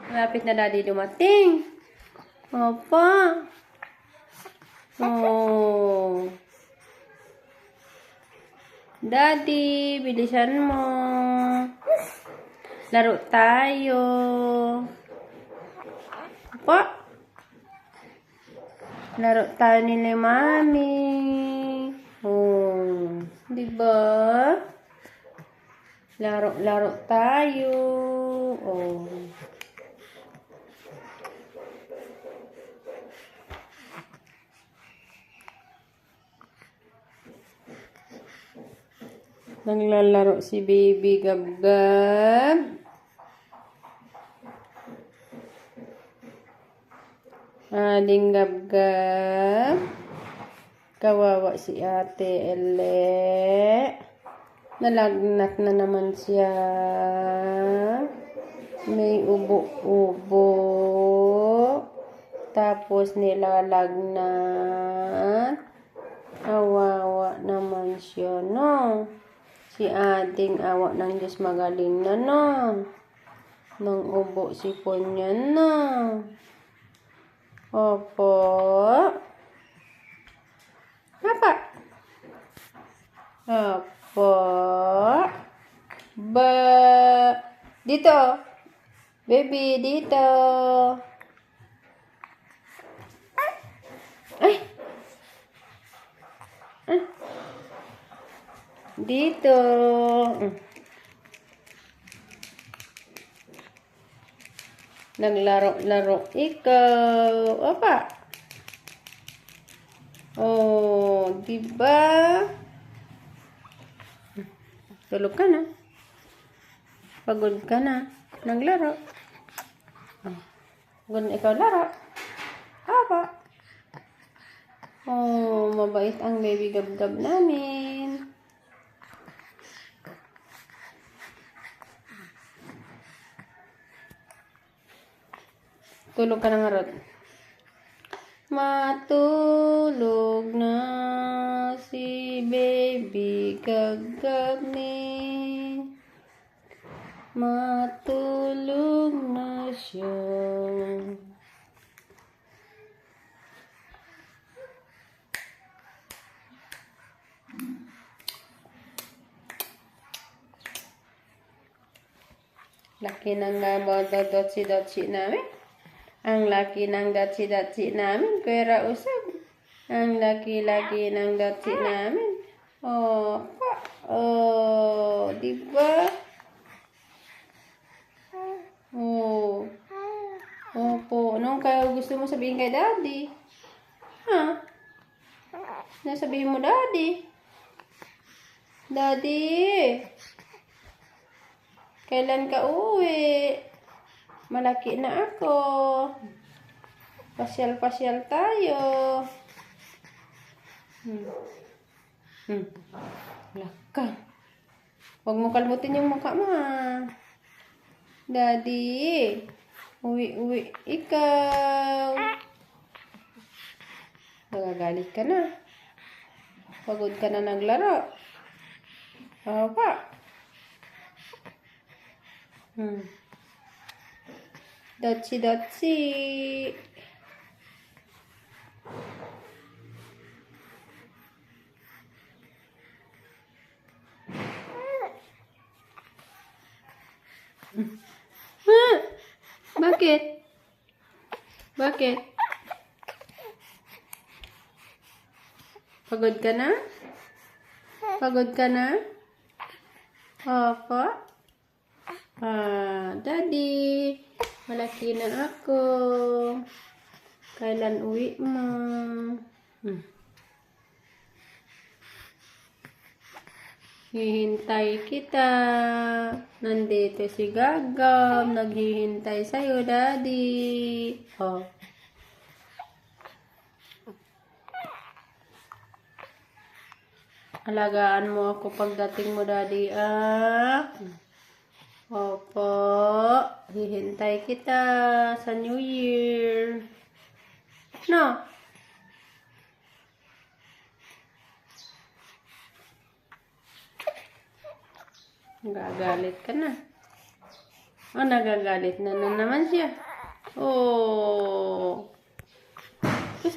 Malapit na daddy dumating. Opa. Oh. Daddy, bilisan mo. Laro tayo. Opa. Laro tayo nila mami. Oh. Diba? Laro tayo. Oh. Naglalaro si Baby Gab-Gab. Aling Gab-Gab. Kawawa si Ate Elle. Nalagnat na naman siya. May ubo-ubo. Tapos nilalagnat. Awawa naman siya, no? Si ating awa ng Diyos magaling na, no? Nang ubo si Ponyan, no? Opo. Apa? Opo. Dito. Baby, dito. Ay. Dito. Naglaro-laro ikaw. Apa? Oh, diba? Tulog ka na. Pagod ka na. Naglaro. Pagod na ikaw laro. Apa? Oh, mabait ang Baby Gab-Gab namin. Tulog ka na nga, Rod. Matulog na si Baby Gab-Gab ni. Matulog na siya. Laki ng dotsi-dotsi namin. Ang laki ng dotsi-dotsi namin. Kuya Usab. Ang laki-laki ng dotsi namin. Oh, oh, diba? Oh. Opo. Anong kaya gusto mo sabihin kay daddy? Ha? Nasabihin mo daddy? Daddy? Kailan ka uwi? Malaki na ako. Pasyal-pasyal tayo. Laka. Huwag mo kalmutin yung mukha mo, ha? Daddy. Uwi-uwi ikaw. Nagagalit ka na. Pagod ka na naglaro. Opa. Dotsi-dotsi. Bakit? Bakit? Pagod ka na? Pagod ka na? Opo. Daddy, malaki na ako. Kailan uwi mo? Hihintay kita. Nandito si Gagam. Naghihintay sa'yo, Daddy. Oh. Alagaan mo ako pagdating mo, Daddy, ah. Opo. Hihintay kita sa New Year. No? Gagalit ka na. Oh, nagagalit na naman siya. Oh,